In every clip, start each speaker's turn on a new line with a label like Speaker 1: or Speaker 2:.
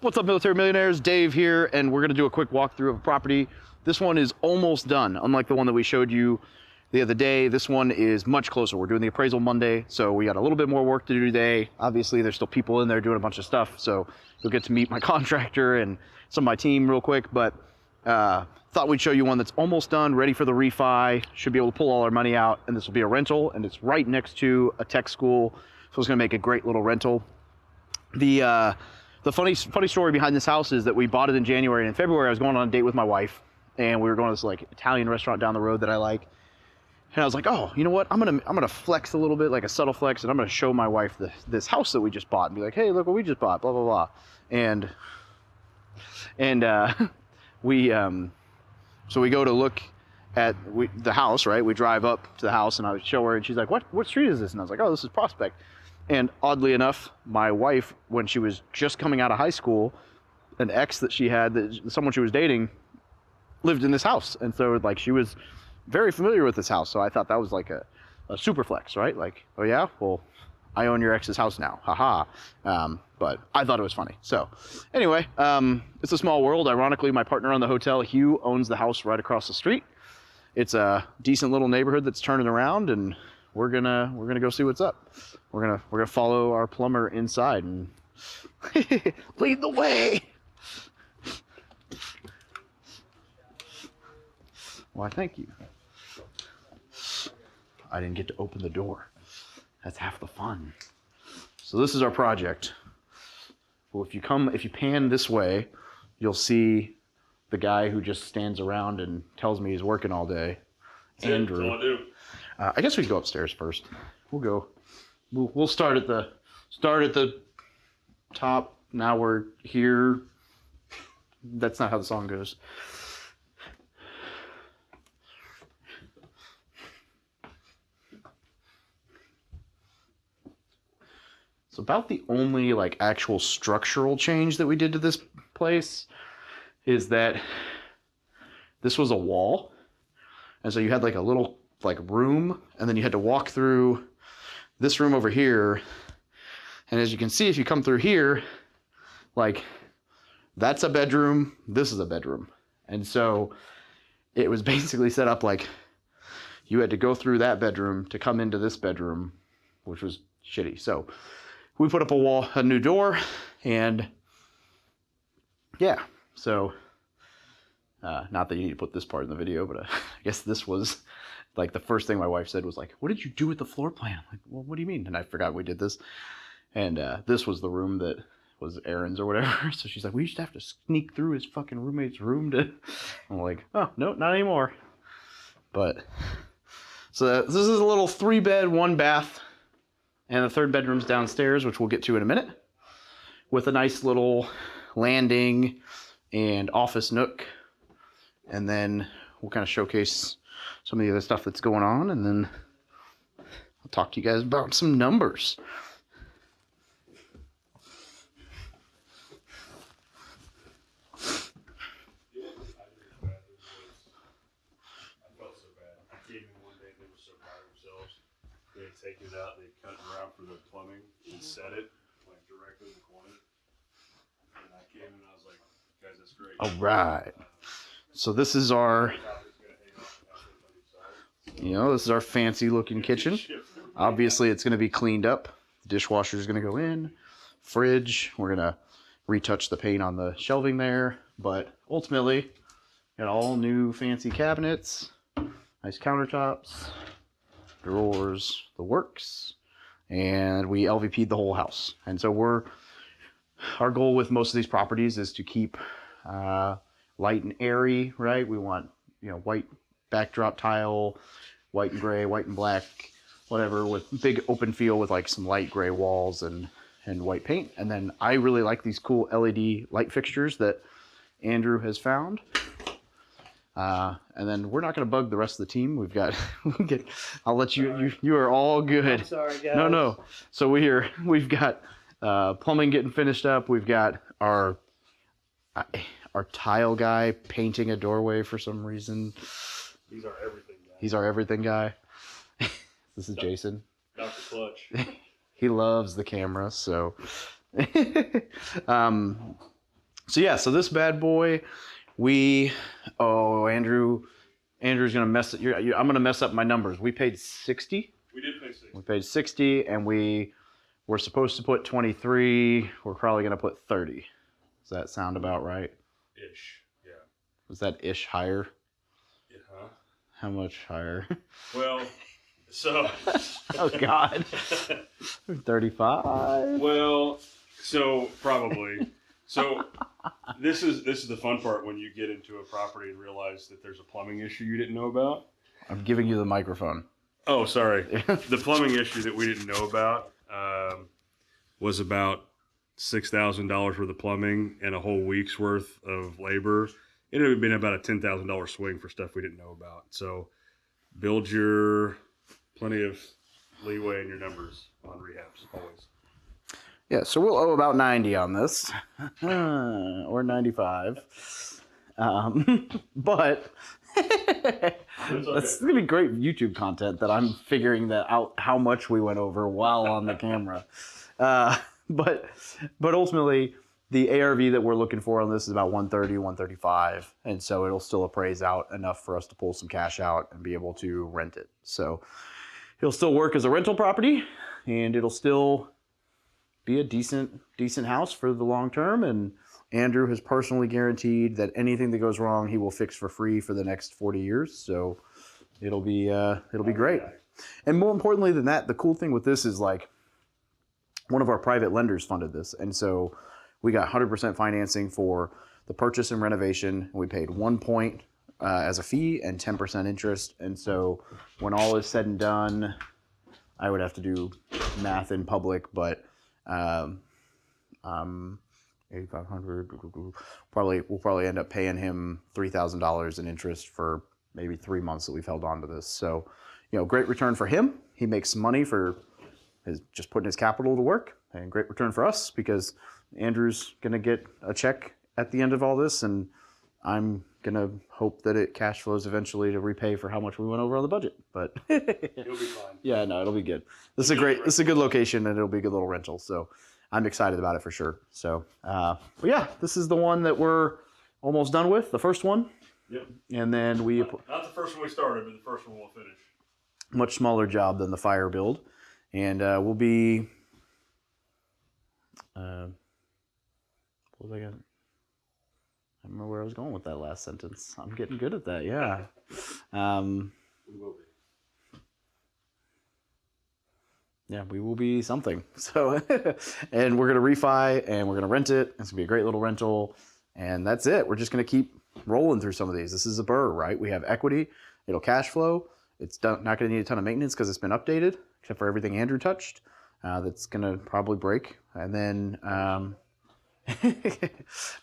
Speaker 1: What's up, Military Millionaires? Dave here, and we're gonna do a quick walkthrough of a property. This one is almost done. Unlike the one that we showed you the other day, this one is much closer. We're doing the appraisal Monday, so we got a little bit more work to do today. Obviously, there's still people in there doing a bunch of stuff, so you'll get to meet my contractor and some of my team real quick, but thought we'd show you one that's almost done, ready for the refi, should be able to pull all our money out, and this will be a rental, and it's right next to a tech school, so it's gonna make a great little rental. The funny story behind this house is that we bought it in January, and in February I was going on a date with my wife, and we were going to this like Italian restaurant down the road that I like. And I was like, oh, you know what? I'm gonna flex a little bit, like a subtle flex, and I'm gonna show my wife this house that we just bought, and be like, hey, look what we just bought, blah blah blah. And so we go to look at the house, right? We drive up to the house, and I would show her, and she's like, what street is this? And I was like, oh, this is Prospect. And oddly enough, my wife, when she was just coming out of high school, an ex that she had, someone she was dating, lived in this house. And so like she was very familiar with this house. So I thought that was like a super flex, right? Like, oh yeah, well, I own your ex's house now, haha. But I thought it was funny. So anyway, it's a small world. Ironically, my partner on the hotel, Hugh, owns the house right across the street. It's a decent little neighborhood that's turning around, and we're gonna go see what's up. We're gonna follow our plumber inside and lead the way. Why, thank you. I didn't get to open the door. That's half the fun. So this is our project. Well, if you pan this way, you'll see the guy who just stands around and tells me he's working all day. Andrew. I guess we could go upstairs first. We'll start at the top. Now we're here. That's not how the song goes. It's about the only like actual structural change that we did to this place is that this was a wall. And so you had like a little like room, and then you had to walk through this room over here. And as you can see, if you come through here, like that's a bedroom, this is a bedroom. And so it was basically set up like you had to go through that bedroom to come into this bedroom, which was shitty. So we put up a new door, and yeah, so not that you need to put this part in the video, but I guess this was like the first thing my wife said was like, what did you do with the floor plan? Like, well, what do you mean? And I forgot we did this. And this was the room that was Aaron's or whatever. So she's like, we used to have to sneak through his fucking roommate's room to... I'm like, oh, no, not anymore. But, so this is a little 3-bed, 1-bath, and the third bedroom's downstairs, which we'll get to in a minute, with a nice little landing and office nook. And then we'll kind of showcase some of the other stuff that's going on, and then I'll talk to you guys about some numbers.
Speaker 2: Take it out, they cut it around for the plumbing and set it like directly in the corner. And I came and I was like, guys, that's great.
Speaker 1: All right. So this is our, this is our fancy looking kitchen. Obviously it's going to be cleaned up. The dishwasher is going to go in. Fridge. We're going to retouch the paint on the shelving there. But ultimately, got all new fancy cabinets, nice countertops, drawers, the works, and we LVP'd the whole house. And so our goal with most of these properties is to keep light and airy, right? We want, white backdrop tile, white and gray, white and black, whatever, with big open feel with like some light gray walls and white paint. And then I really like these cool LED light fixtures that Andrew has found. And then we're not going to bug the rest of the team. I'll let you are all good.
Speaker 3: I'm sorry, guys.
Speaker 1: No. So we've got plumbing getting finished up. We've got our tile guy painting a doorway for some reason.
Speaker 2: He's our everything guy.
Speaker 1: He's our everything guy. This is Jason.
Speaker 2: Dr. Clutch.
Speaker 1: He loves the camera, so So yeah, so this bad boy, Andrew's gonna mess it. I'm gonna mess up my numbers. We paid 60.
Speaker 2: We did pay 60.
Speaker 1: We paid 60, and we were supposed to put 23. We're probably gonna put 30. Does that sound about right?
Speaker 2: Ish. Yeah.
Speaker 1: Was that ish higher?
Speaker 2: Yeah. Huh?
Speaker 1: How much higher?
Speaker 2: Well, so.
Speaker 1: Oh God. 35.
Speaker 2: Well, so probably. So this is the fun part when you get into a property and realize that there's a plumbing issue you didn't know about.
Speaker 1: I'm giving you the microphone.
Speaker 2: Oh, sorry. The plumbing issue that we didn't know about was about $6,000 worth of plumbing and a whole week's worth of labor. It would have been about a $10,000 swing for stuff we didn't know about. So build your plenty of leeway in your numbers on rehabs always.
Speaker 1: Yeah, so we'll owe about 90 on this, or 95. But that's gonna be great YouTube content that I'm figuring that out how much we went over while on the camera. But ultimately, the ARV that we're looking for on this is about 130, 135, and so it'll still appraise out enough for us to pull some cash out and be able to rent it. So it'll still work as a rental property, and it'll still be a decent house for the long term. And Andrew has personally guaranteed that anything that goes wrong, he will fix for free for the next 40 years. So it'll be great. And more importantly than that, the cool thing with this is like one of our private lenders funded this. And so we got 100% financing for the purchase and renovation. We paid 1 point as a fee and 10% interest. And so when all is said and done, I would have to do math in public, but 8,500. We'll probably end up paying him $3,000 in interest for maybe 3 months that we've held on to this. So, great return for him. He makes money for just putting his capital to work, and great return for us because Andrew's gonna get a check at the end of all this, and I'm gonna hope that it cash flows eventually to repay for how much we went over on the budget. But
Speaker 2: You'll be fine.
Speaker 1: yeah, no, it'll be good. This is a good location, and it'll be a good little rental. So I'm excited about it for sure. So, but yeah, this is the one that we're almost done with, the first one.
Speaker 2: Yep.
Speaker 1: And then
Speaker 2: Not the first one we started, but the first one we'll finish.
Speaker 1: Much smaller job than the fire build, and we'll be. What was I gonna? I don't remember where I was going with that last sentence. I'm getting good at that. Yeah.
Speaker 2: We will be.
Speaker 1: Yeah, we will be something. So, and we're gonna refi and we're gonna rent it. It's gonna be a great little rental, and that's it. We're just gonna keep rolling through some of these. This is a burr, right? We have equity. It'll cash flow. It's not gonna need a ton of maintenance because it's been updated, except for everything Andrew touched. That's gonna probably break, and then.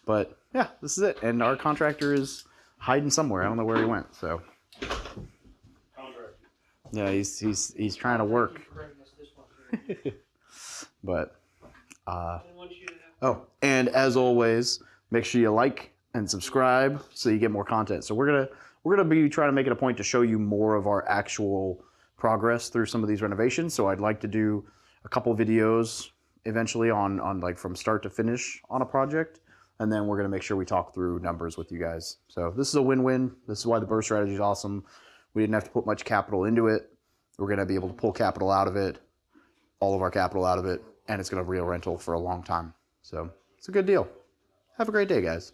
Speaker 1: But yeah, this is it. And our contractor is hiding somewhere. I don't know where he went. So. Yeah, he's trying to work. But and as always, make sure you like and subscribe so you get more content. So we're gonna be trying to make it a point to show you more of our actual progress through some of these renovations. So I'd like to do a couple videos eventually on like from start to finish on a project, and then we're gonna make sure we talk through numbers with you guys. So this is a win-win. This is why the burr strategy is awesome. We didn't have to put much capital into it. We're gonna be able to pull capital out of it, all of our capital out of it, and it's gonna real rental for a long time. So it's a good deal. Have a great day, guys.